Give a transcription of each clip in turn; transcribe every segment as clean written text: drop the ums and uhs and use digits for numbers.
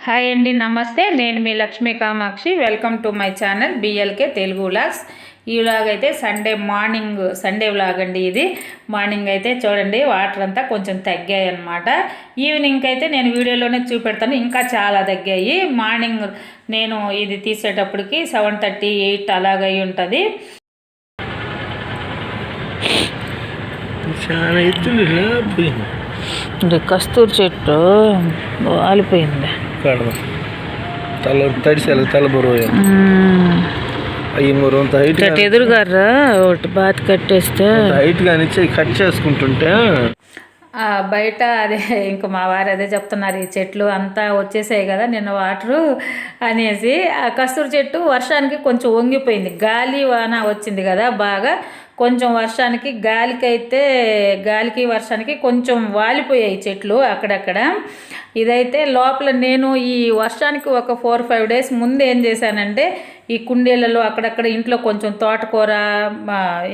Hi అండి, నమస్తే. నేను మీ Lakshmi Kamakshi. Welcome to my channel BLK Telugu vlogs. ఈ వ్లాగ్ అయితే సండే వ్లాగ్ అండి. ఇది మార్నింగ్ అయితే చూడండి, వాటర్ అంతా కొంచెం తగ్గాయి అనమాట. ఈవినింగ్ అయితే నేను వీడియోలోనే చూపెడతాను, ఇంకా చాలా తగ్గాయి. మార్నింగ్ నేను ఇది తీసేటప్పటికి 7:30, 8 అలాగై ఉంటుంది. కస్తూరి చెట్టు వాలిపోయింది. ఎదురుగారా ఒకటి బాత కట్టేస్తే హైట్ గా కట్ చేసుకుంటుంటే బయట అదే ఇంకా మా వారు అదే చెప్తున్నారు, ఈ చెట్లు అంతా వచ్చేసాయి కదా నిన్న వాటరు అనేసి. ఆ కస్తూరి చెట్టు వర్షానికి కొంచెం వంగిపోయింది, గాలి వాన వచ్చింది కదా బాగా. కొంచెం వర్షానికి గాలికి వర్షానికి కొంచెం వాలిపోయాయి చెట్లు అక్కడక్కడ. ఇదైతే లోపల నేను ఈ వర్షానికి ఒక 4-5 డేస్ ముందు ఏం చేశానంటే, ఈ కుండీలలో అక్కడక్కడ ఇంట్లో కొంచెం తోటకూర,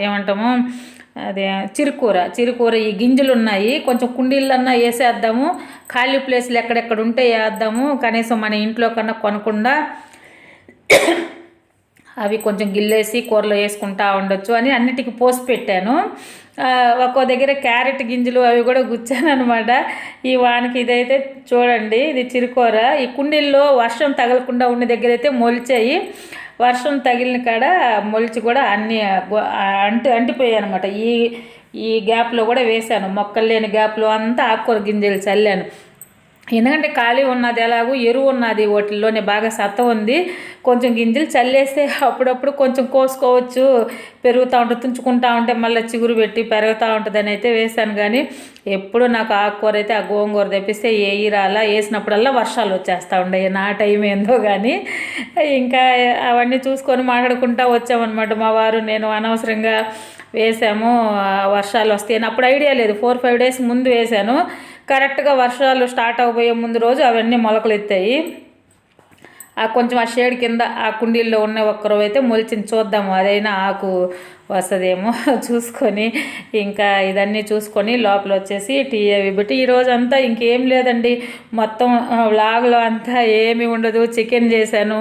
ఏమంటాము అదే చిరుకూర ఈ గింజలు ఉన్నాయి, కొంచెం కుండీలన్నా వేసేద్దాము, ఖాళీ ప్లేస్లు ఎక్కడెక్కడ ఉంటే వేద్దాము, కనీసం మన ఇంట్లో కన్నా కొనకుండా అవి కొంచెం గిల్లేసి కూరలో వేసుకుంటా ఉండొచ్చు అని అన్నిటికీ పోసి పెట్టాను. ఒక్కో దగ్గర క్యారెట్ గింజలు అవి కూడా గుచ్చాను అనమాట ఈ వానకి. ఇదైతే చూడండి, ఇది చిరుకూర. ఈ కుండీల్లో వర్షం తగలకుండా ఉన్న దగ్గర అయితే మొలిచాయి, వర్షం తగిలిన కాడ మొలిచి కూడా అన్నీ అంటిపోయాయి అనమాట. ఈ గ్యాప్లో కూడా వేశాను, మొక్కలు లేని గ్యాప్లో అంతా ఆకుకూర గింజలు చల్లాను. ఎందుకంటే ఖాళీ ఉన్నది, ఎలాగూ ఎరువు ఉన్నది, వాటిల్లోనే బాగా సత్త ఉంది. కొంచెం గింజలు చల్లేస్తే అప్పుడప్పుడు కొంచెం కోసుకోవచ్చు, పెరుగుతూ ఉంటుంది, తుంచుకుంటూ ఉంటే మళ్ళీ చిగురు పెట్టి పెరుగుతూ ఉంటుందని అయితే వేశాను. కానీ ఎప్పుడు నాకు ఆకుకూర అయితే ఆ గోంగూర తెప్పిస్తే రాలా, వేసినప్పుడల్లా వర్షాలు వచ్చేస్తూ ఉండేవి. నా టైం ఏందో కానీ ఇంకా అవన్నీ చూసుకొని మాట్లాడుకుంటూ వచ్చామన్నమాట మా వారు నేను. అనవసరంగా వేసాము, వర్షాలు వస్తాయని అప్పుడు ఐడియా లేదు. 4-5 డేస్ ముందు వేశాను, కరెక్ట్గా వర్షాలు స్టార్ట్ అవ్వబోయే ముందు రోజు అవన్నీ మొలకలు ఎత్తాయి. కొంచెం ఆ షేడ్ కింద ఆ కుండీల్లో ఉన్న ఒక్కరో అయితే మొలిచింది, చూద్దాము అదైనా ఆకు వస్తుందేమో చూసుకొని. ఇంకా ఇదన్నీ చూసుకొని లోపల వచ్చేసి టీ అవి పెట్టి ఈరోజంతా ఇంకేం లేదండి. మొత్తం వ్లాగ్లో అంతా ఏమీ ఉండదు. చికెన్ చేశాను,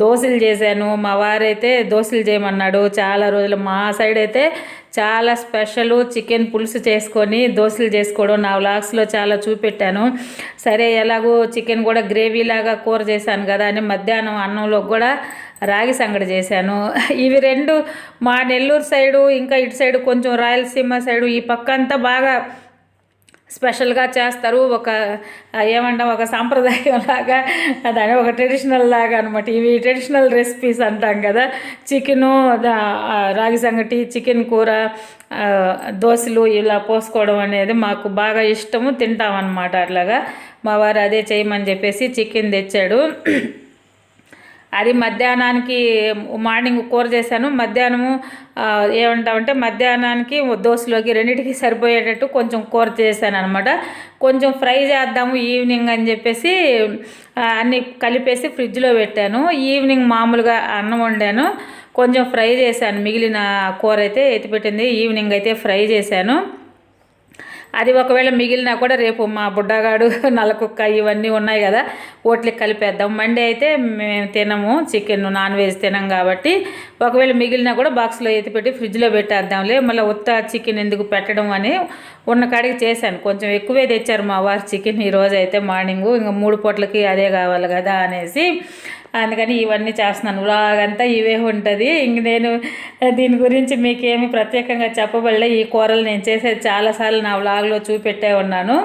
దోశలు చేశాను. మా వారైతే దోశలు చేయమన్నాడు. చాలా రోజులు మా సైడ్ అయితే చాలా స్పెషల్ చికెన్ పులుసు చేసుకొని దోశలు చేసుకోవడం నా వ్లాగ్స్లో చాలా చూపెట్టాను. సరే, ఎలాగో చికెన్ కూడా గ్రేవీలాగా కూర చేశాను కదా అని మధ్యాహ్నం అన్నంలో కూడా రాగి సంగటి చేశాను. ఇవి రెండు మా నెల్లూరు సైడు, ఇంకా ఇటు సైడు కొంచెం రాయలసీమ సైడు ఈ పక్క అంతా బాగా స్పెషల్గా చేస్తారు. ఒక సాంప్రదాయం లాగా, దాని ఒక ట్రెడిషనల్ లాగా అనమాట. ఇవి ట్రెడిషనల్ రెసిపీస్ అంటాం కదా, చికెను, రాగి సంగటి, చికెన్ కూర, దోశలు ఇలా పోసుకోవడం అనేది మాకు బాగా ఇష్టము, తింటామన్నమాట. అట్లాగా మా వారు అదే చేయమని చెప్పేసి చికెన్ తెచ్చాడు. అది మధ్యాహ్నానికి మార్నింగ్ కూర చేశాను, మధ్యాహ్నము ఏమంటామంటే మధ్యాహ్నానికి దోశలోకి రెండింటికి సరిపోయేటట్టు కొంచెం కూర చేశాను అనమాట. కొంచెం ఫ్రై చేద్దాము ఈవినింగ్ అని చెప్పేసి అన్నీ కలిపేసి ఫ్రిడ్జ్లో పెట్టాను. ఈవినింగ్ మామూలుగా అన్నం వండాను, కొంచెం ఫ్రై చేశాను. మిగిలిన కూర అయితే ఎత్తిపెట్టింది, ఈవినింగ్ అయితే ఫ్రై చేశాను. అది ఒకవేళ మిగిలినా కూడా రేపు మా బుడ్డగాడు, నల్లకుక్క ఇవన్నీ ఉన్నాయి కదా, ఓట్లకి కలిపేద్దాం. మండే అయితే మేము తినము చికెన్, నాన్ వెజ్ తినం కాబట్టి ఒకవేళ మిగిలినా కూడా బాక్స్లో ఎత్తిపెట్టి ఫ్రిడ్జ్లో పెట్టేద్దాంలే, మళ్ళీ ఉత్త చికెన్ ఎందుకు పెట్టడం అని ఉన్న కాడికి చేశాను. కొంచెం ఎక్కువే తెచ్చారు మా వారు చికెన్ ఈరోజు అయితే మార్నింగు, ఇంకా 3 పూటలకి అదే కావాలి కదా అనేసి. అందుకని ఇవన్నీ చేస్తున్నాను. వ్లాగంతా ఇవే ఉంటుంది. ఇంక నేను దీని గురించి మీకేమి ప్రత్యేకంగా చెప్పబడలే. ఈ కూరలు నేను చేసేది చాలాసార్లు నా వ్లాగ్లో చూపెట్టే ఉన్నాను.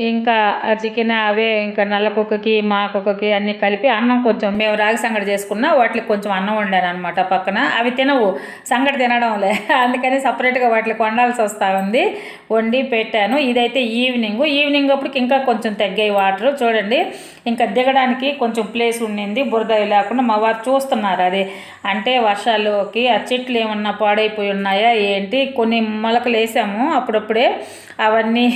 ఇంకా ఆ చికెన్ అవే ఇంకా నల్ల కుక్కకి మా కుక్కకి అన్నీ కలిపి అన్నం కొంచెం మేము రాగి సంగటి చేసుకున్నా వాటికి కొంచెం అన్నం వండాను అనమాట పక్కన. అవి తినవు, సంగటి తినడంలే అందుకని సపరేట్గా వాటికి వండాల్సి వస్తూ ఉంది. వండి పెట్టాను. ఇదైతే ఈవినింగ్ అప్పటికి ఇంకా కొంచెం తగ్గాయి వాటర్ చూడండి. ఇంకా దిగడానికి కొంచెం ప్లేస్ ఉండింది, బురద లేకుండా. మా వారు చూస్తున్నారు అది. అంటే వర్షాలకి ఆ చెట్లు ఏమన్నా పాడైపోయి ఉన్నాయా ఏంటి, కొన్ని మొలకలు వేసాము అప్పుడప్పుడే, అవన్నీ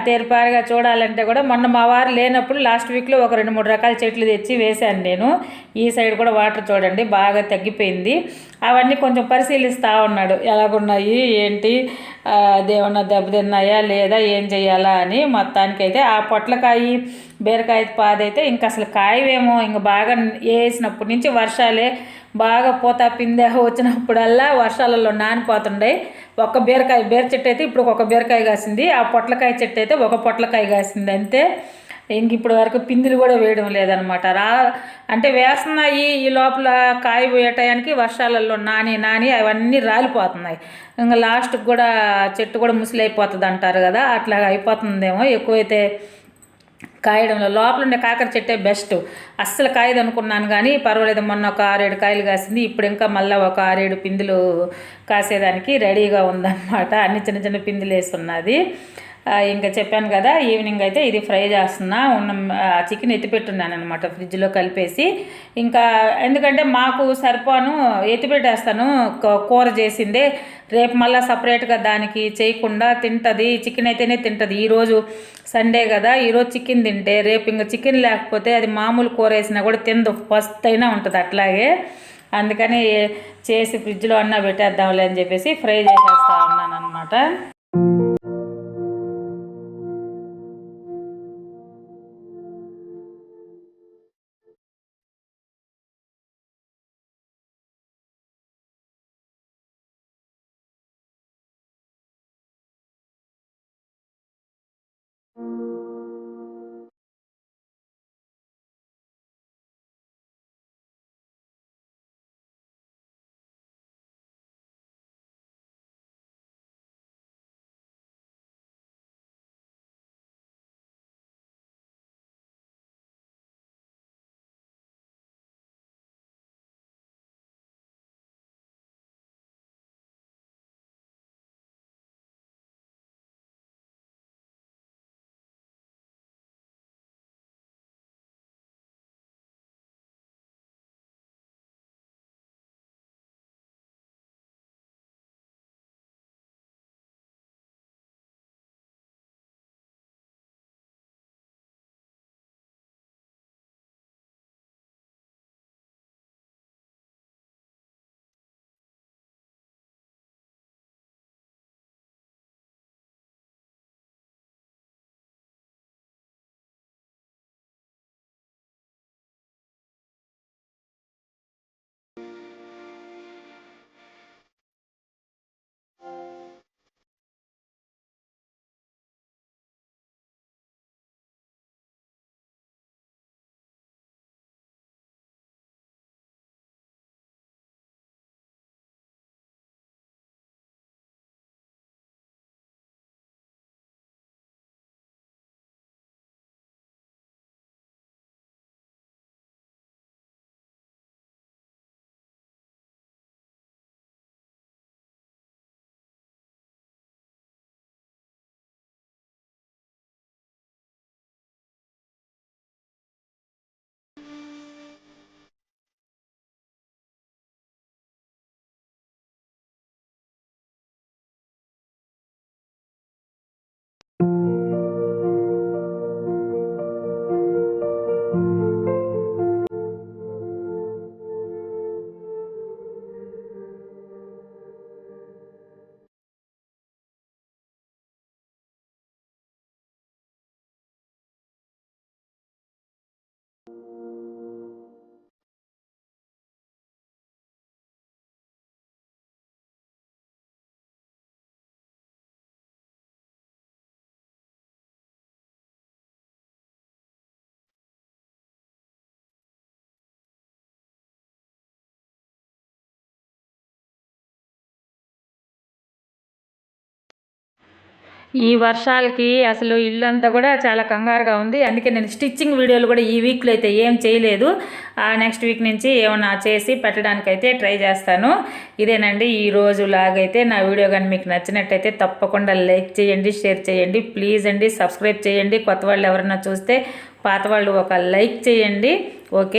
తేరిపారుగా చూడాలంటే కూడా మొన్న మా వారు లేనప్పుడు లాస్ట్ వీక్లో ఒక 2-3 రకాల చెట్లు తెచ్చి వేశాను నేను. ఈ సైడ్ కూడా వాటర్ చూడండి బాగా తగ్గిపోయింది. అవన్నీ కొంచెం పరిశీలిస్తూ ఉన్నాడు, ఎలాగున్నాయి ఏంటి, అదేమన్నా దెబ్బతిన్నాయా లేదా ఏం చేయాలా అని. మొత్తానికైతే ఆ పొట్లకాయ బీరకాయ పాదైతే ఇంకా అసలు కాయవేమో, ఇంకా బాగా వేసినప్పటి నుంచి వర్షాలే బాగా పూత పిందె వచ్చినప్పుడల్లా వర్షాలలో నానిపోతుండే. ఒక్క బీర చెట్టు అయితే ఇప్పుడు ఒక బీరకాయ కాసింది, ఆ పొట్లకాయ చెట్టు అయితే ఒక పొట్లకాయ కాసింది అంతే. ఇంక ఇప్పుడు వరకు పిందులు కూడా వేయడం లేదనమాట. అంటే వేస్తున్నాయి, ఈ లోపల కాయ పోయే టయానికి వర్షాలలో నాని అవన్నీ రాలిపోతున్నాయి. ఇంకా లాస్ట్కి కూడా చెట్టు కూడా ముసలైపోతుంది అంటారు కదా, అట్లా అయిపోతుందేమో ఎక్కువైతే కాయడంలో. లోపల ఉండే కాకర చెట్టే బెస్ట్. అస్సలు కాయదు అనుకున్నాను కానీ పర్వాలేదు, మొన్న ఒక 6-7 కాయలు కాసింది. ఇప్పుడు ఇంకా మళ్ళీ ఒక 6-7 పిందులు కాసేదానికి రెడీగా ఉందన్నమాట. అన్ని చిన్న చిన్న పిందులు వేస్తున్నది. ఇంకా చెప్పాను కదా, ఈవినింగ్ అయితే ఇది ఫ్రై చేస్తున్నా. చికెన్ ఎత్తిపెట్టున్నాను అనమాట ఫ్రిడ్జ్లో కలిపేసి. ఇంకా ఎందుకంటే మాకు సరిపోను ఎత్తిపెట్టేస్తాను కూర చేసిందే. రేపు మళ్ళీ సపరేట్గా దానికి చేయకుండా తింటుంది. చికెన్ అయితేనే తింటుంది. ఈరోజు సండే కదా, ఈరోజు చికెన్ తింటే రేపు ఇంకా చికెన్ లేకపోతే అది మామూలు కూర వేసినా కూడా తిందు, ఫస్ట్ అయినా ఉంటుంది అట్లాగే. అందుకని చేసి ఫ్రిడ్జ్లో అన్నా పెట్టేద్దాంలే అని చెప్పేసి ఫ్రై చేసేస్తా ఉన్నాను అనమాట. ఈ వర్షాలకి అసలు ఇల్లంతా కూడా చాలా కంగారుగా ఉంది. అందుకే నేను స్టిచ్చింగ్ వీడియోలు కూడా ఈ వీక్లో అయితే ఏం చేయలేదు. నెక్స్ట్ వీక్ నుంచి ఏమన్నా చేసి పెట్టడానికైతే ట్రై చేస్తాను. ఇదేనండి ఈ రోజు లాగైతే. నా వీడియో కానీ మీకు నచ్చినట్టయితే తప్పకుండా లైక్ చేయండి, షేర్ చేయండి, ప్లీజ్ అండి సబ్స్క్రైబ్ చేయండి. కొత్త వాళ్ళు ఎవరన్నా చూస్తే పాత వాళ్ళు ఒక లైక్ చేయండి. ఓకే.